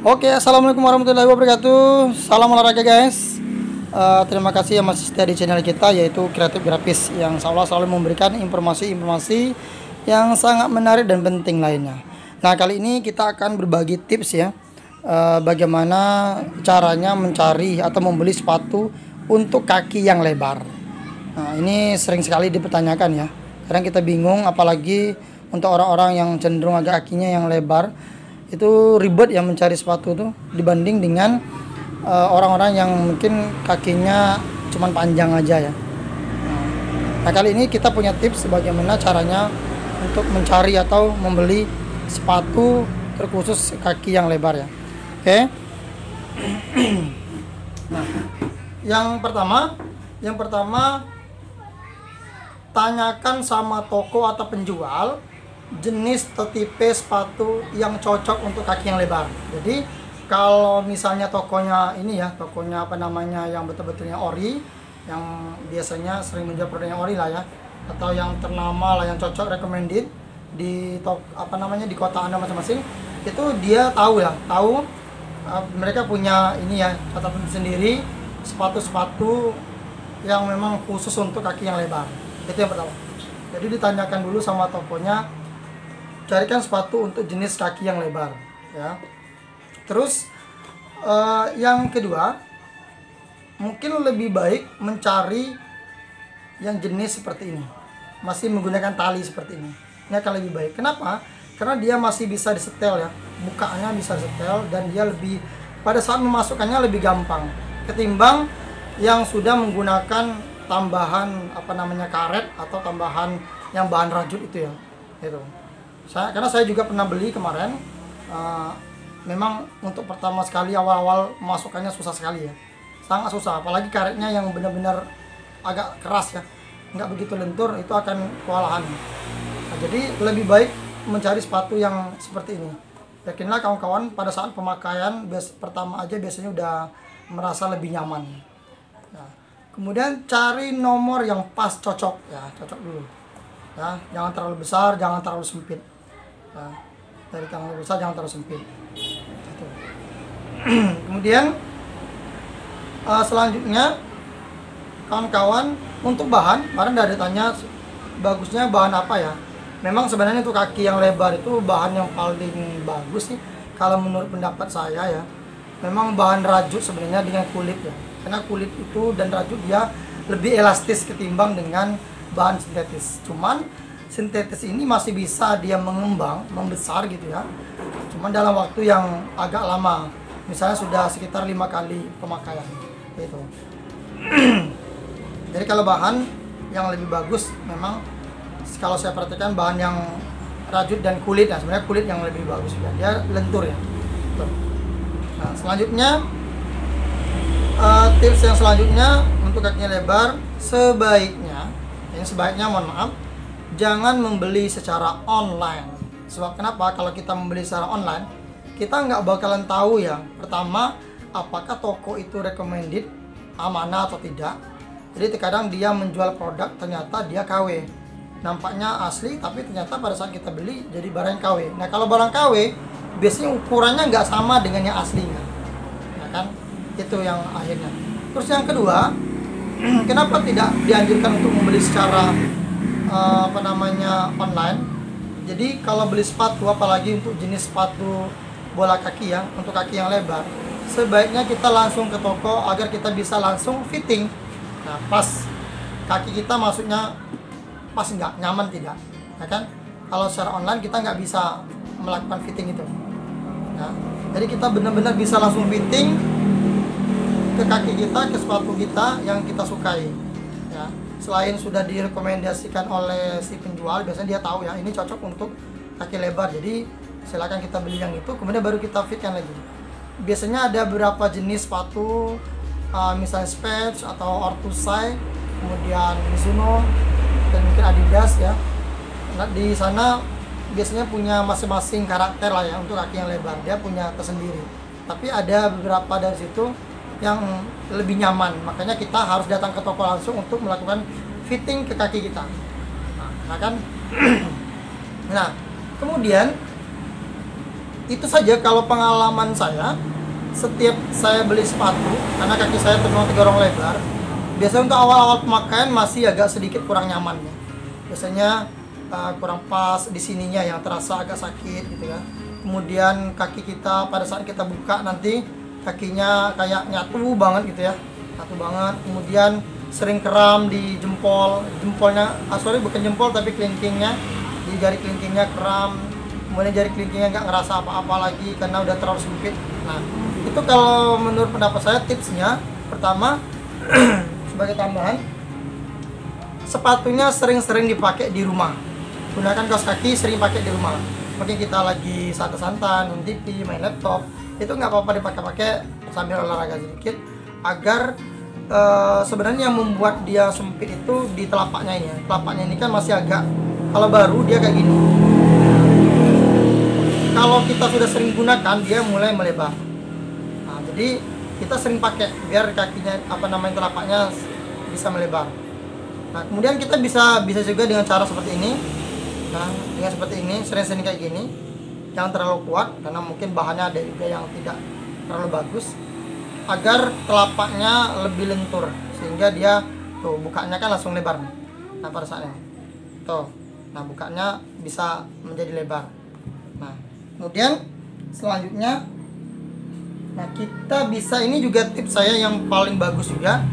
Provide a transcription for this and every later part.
Oke, assalamualaikum warahmatullahi wabarakatuh. Salam olahraga guys. Terima kasih yang masih setia di channel kita, yaitu Kreatif Grafis, yang selalu memberikan informasi-informasi yang sangat menarik dan penting lainnya. Nah, kali ini kita akan berbagi tips ya, bagaimana caranya mencari atau membeli sepatu untuk kaki yang lebar. Nah, ini sering sekali dipertanyakan ya. Kadang kita bingung, apalagi untuk orang-orang yang cenderung agak kakinya yang lebar. Itu ribet ya mencari sepatu tuh dibanding dengan orang-orang yang mungkin kakinya cuman panjang aja ya. Nah, kali ini kita punya tips bagaimana caranya untuk mencari atau membeli sepatu terkhusus kaki yang lebar ya. Oke. Nah, yang pertama tanyakan sama toko atau penjual jenis atau tipe sepatu yang cocok untuk kaki yang lebar. Jadi kalau misalnya tokonya ini ya, tokonya apa namanya yang betul-betulnya ori, yang biasanya sering menjual produknya ori lah ya, atau yang ternama lah, yang cocok recommended di di kota Anda masing-masing, itu dia tahu mereka punya ini ya, catatan sendiri sepatu-sepatu yang memang khusus untuk kaki yang lebar. Itu yang pertama. Jadi ditanyakan dulu sama tokonya, carikan sepatu untuk jenis kaki yang lebar ya. Terus yang kedua, mungkin lebih baik mencari yang jenis seperti ini, masih menggunakan tali seperti ini akan lebih baik. Kenapa? Karena dia masih bisa disetel ya, bukaannya bisa disetel, dan dia lebih, pada saat memasukkannya lebih gampang ketimbang yang sudah menggunakan tambahan karet atau tambahan yang bahan rajut itu ya. Itu karena saya juga pernah beli kemarin, memang untuk pertama sekali awal-awal masukkannya susah sekali ya, sangat susah, apalagi karetnya yang benar-benar agak keras ya, nggak begitu lentur, itu akan kewalahan. Nah, jadi lebih baik mencari sepatu yang seperti ini. Yakinlah kawan-kawan, pada saat pemakaian pertama aja biasanya udah merasa lebih nyaman. Nah, kemudian cari nomor yang pas, cocok ya, cocok dulu ya, jangan terlalu besar, jangan terlalu sempit. Nah, dari terlalu besar, jangan terlalu sempit. Gitu. Kemudian selanjutnya kawan-kawan, untuk bahan udah ditanya bagusnya bahan apa ya. Memang sebenarnya untuk kaki yang lebar itu bahan yang paling bagus sih kalau menurut pendapat saya ya, memang bahan rajut sebenarnya dengan kulit ya, karena kulit itu dan rajut dia lebih elastis ketimbang dengan bahan sintetis. Cuman sintetis ini masih bisa dia mengembang, membesar gitu ya, cuman dalam waktu yang agak lama, misalnya sudah sekitar 5 kali pemakaian gitu. Jadi kalau bahan yang lebih bagus, memang kalau saya perhatikan bahan yang rajut dan kulit ya, sebenarnya kulit yang lebih bagus ya, dia lentur ya. Nah, selanjutnya tips yang selanjutnya untuk kakinya lebar, sebaiknya mohon maaf, jangan membeli secara online. Sebab kenapa? Kalau kita membeli secara online, kita nggak bakalan tahu ya, pertama, apakah toko itu recommended, amanah atau tidak. Jadi terkadang dia menjual produk ternyata dia KW, nampaknya asli, tapi ternyata pada saat kita beli jadi barang KW. Nah, kalau barang KW biasanya ukurannya nggak sama dengan yang aslinya ya kan, itu yang akhirnya. Terus yang kedua, kenapa tidak dianjurkan untuk membeli secara online. Jadi kalau beli sepatu, apalagi untuk jenis sepatu bola kaki ya, untuk kaki yang lebar, sebaiknya kita langsung ke toko agar kita bisa langsung fitting. Nah, pas kaki kita, maksudnya pas nggak, nyaman tidak ya kan. Kalau secara online kita nggak bisa melakukan fitting itu ya. Jadi kita benar-benar bisa langsung fitting ke kaki kita, ke sepatu kita yang kita sukai ya. Selain sudah direkomendasikan oleh si penjual, biasanya dia tahu ya ini cocok untuk kaki lebar, jadi silakan kita beli yang itu, kemudian baru kita fitkan lagi. Biasanya ada beberapa jenis sepatu, misalnya Spets atau Ortusai, kemudian Mizuno, dan mungkin Adidas ya. Nah, di sana biasanya punya masing-masing karakter lah ya untuk kaki yang lebar, dia punya tersendiri. Tapi ada beberapa dari situ yang lebih nyaman, makanya kita harus datang ke toko langsung untuk melakukan fitting ke kaki kita. Nah kan. Nah, kemudian itu saja kalau pengalaman saya. Setiap saya beli sepatu, karena kaki saya tergolong tergolong lebar, biasanya untuk awal-awal pemakaian masih agak sedikit kurang nyaman ya. Biasanya kurang pas di sininya yang terasa agak sakit gitu ya. Kemudian kaki kita pada saat kita buka nanti kakinya kayak nyatu banget gitu ya, nyatu banget. Kemudian sering kram di jempolnya, bukan jempol tapi kelingkingnya, di jari kelingkingnya kram. Kemudian jari kelingkingnya nggak ngerasa apa-apa lagi karena udah terlalu sempit. Nah, itu kalau menurut pendapat saya tipsnya, pertama sebagai tambahan, sepatunya sering-sering dipakai di rumah. Gunakan kaos kaki sering pakai di rumah. Mungkin kita lagi santai-santai nonton TV, main laptop, itu nggak apa-apa dipakai-pakai sambil olahraga sedikit, agar sebenarnya yang membuat dia sempit itu di telapaknya ini. Telapaknya ini kan masih agak, kalau baru dia kayak gini. Kalau kita sudah sering gunakan, dia mulai melebar. Nah, jadi kita sering pakai biar kakinya telapaknya bisa melebar. Nah, kemudian kita bisa juga dengan cara seperti ini. Nah, dengan seperti ini, sering-sering kayak gini. Jangan terlalu kuat karena mungkin bahannya ada juga yang tidak terlalu bagus. Agar telapaknya lebih lentur sehingga dia tuh bukanya kan langsung lebar nih. Nah, pada saatnya tuh, nah bukanya bisa menjadi lebar. Nah, kemudian selanjutnya, nah kita bisa, ini juga tips saya yang paling bagus juga,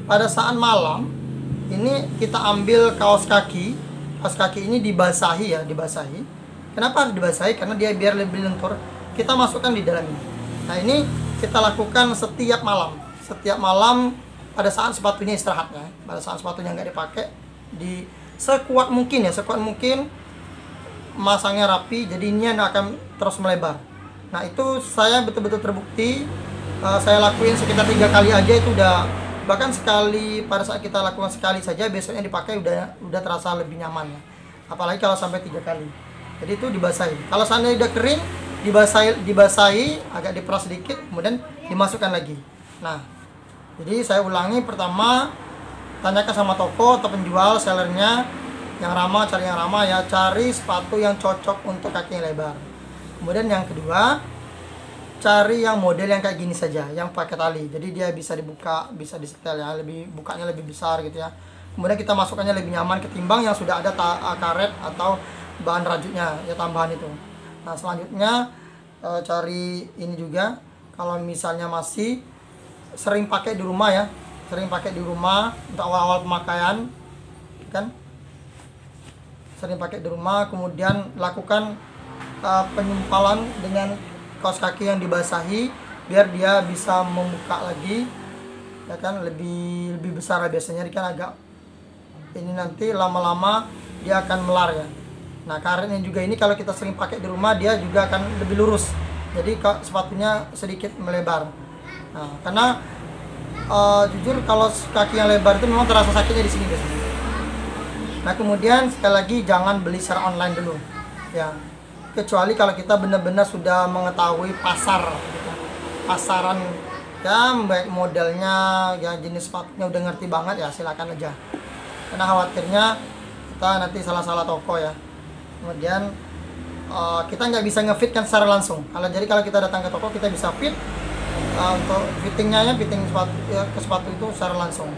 pada saat malam ini kita ambil kaos kaki ini dibasahi ya, dibasahi. Kenapa harus dibasahi? Karena dia biar lebih lentur. Kita masukkan di dalam ini. Nah, ini kita lakukan setiap malam pada saat sepatunya istirahatnya, pada saat sepatunya nggak dipakai, di sekuat mungkin masangnya rapi, jadinya akan terus melebar. Nah, itu saya betul-betul terbukti, saya lakuin sekitar 3 kali aja itu udah, bahkan sekali, pada saat kita lakukan sekali saja besoknya dipakai udah terasa lebih nyaman ya. Apalagi kalau sampai 3 kali. Jadi itu dibasahi. Kalau seandainya udah kering, dibasahi agak diperas sedikit, kemudian dimasukkan lagi. Nah, jadi saya ulangi, pertama tanyakan sama toko atau penjual, sellernya yang ramah, cari sepatu yang cocok untuk kaki yang lebar. Kemudian yang kedua, cari yang model yang kayak gini saja, yang pakai tali, jadi dia bisa dibuka, bisa disetel ya, bukanya lebih besar gitu ya. Kemudian kita masukkannya lebih nyaman ketimbang yang sudah ada karet atau bahan rajutnya ya, tambahan itu. Nah, selanjutnya cari ini juga, kalau misalnya masih sering pakai di rumah ya, untuk awal-awal pemakaian kan, sering pakai di rumah, kemudian lakukan penyempalan dengan kaos kaki yang dibasahi biar dia bisa membuka lagi ya kan, lebih besar biasanya kan, agak ini nanti lama-lama dia akan melar ya. Nah, karetnya juga ini kalau kita sering pakai di rumah dia juga akan lebih lurus, jadi sepatunya sedikit melebar. Nah, karena jujur kalau kaki yang lebar itu memang terasa sakitnya di sini biasanya. Nah, kemudian sekali lagi jangan beli secara online dulu ya, kecuali kalau kita benar-benar sudah mengetahui pasaran ya, baik modelnya ya, jenis sepatunya udah ngerti banget ya, silakan aja. Karena khawatirnya kita nanti salah toko ya. Kemudian kita nggak bisa ngefitkan secara langsung. Kalau kita datang ke toko kita bisa fit untuk fitting sepatu ya, ke sepatu itu secara langsung.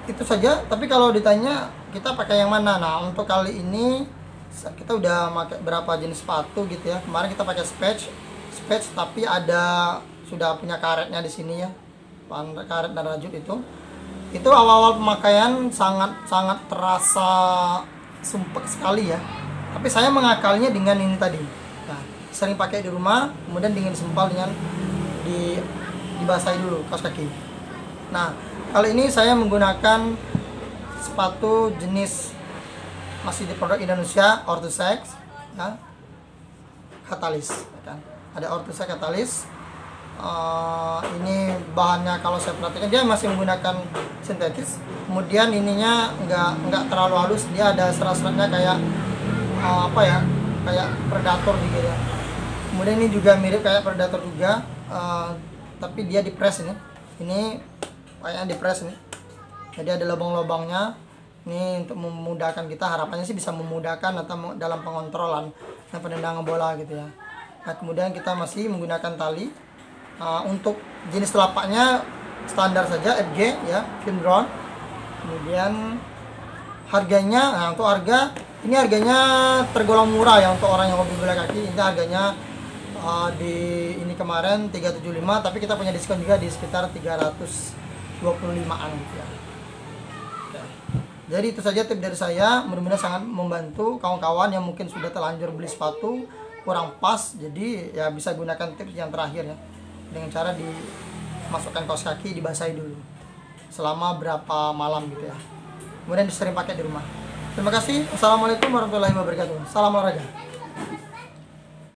Itu saja. Tapi kalau ditanya kita pakai yang mana, nah untuk kali ini kita udah pakai berapa jenis sepatu gitu ya. Kemarin kita pakai Spatch tapi sudah punya karetnya di sini ya, karet dan rajut itu awal-awal pemakaian sangat terasa sumpek sekali ya. Tapi saya mengakalnya dengan ini tadi. Nah, sering pakai di rumah, kemudian dengan sempal dengan dibasahi dulu kaos kaki. Nah, kali ini saya menggunakan sepatu jenis masih di produk Indonesia, Orthosex ya, Katalis kan. Ada Orthosex Katalis. Ini bahannya kalau saya perhatikan dia masih menggunakan sintetis. Kemudian ininya nggak terlalu halus, dia ada serat-seratnya kayak kayak Predator gitu ya. Kemudian ini juga mirip kayak Predator juga, tapi dia dipres ini kayaknya dipres nih. Jadi ada lubang-lubangnya Ini untuk memudahkan kita, harapannya sih bisa memudahkan atau dalam pengontrolan dan penendangan bola gitu ya. Nah kemudian kita masih menggunakan tali. Untuk jenis telapaknya standar saja FG ya, fin ground. Kemudian harganya, nah untuk harga ini harganya tergolong murah ya untuk orang yang hobi bola kaki. Ini harganya di ini kemarin 375, tapi kita punya diskon juga di sekitar 325-an gitu ya. Jadi itu saja tips dari saya, mudah-mudahan sangat membantu kawan-kawan yang mungkin sudah terlanjur beli sepatu kurang pas. Jadi ya bisa gunakan tips yang terakhir ya, dengan cara dimasukkan kaos kaki, dibasahi dulu selama berapa malam gitu ya, kemudian sering pakai di rumah. Terima kasih. Assalamualaikum warahmatullahi wabarakatuh. Salam olahraga.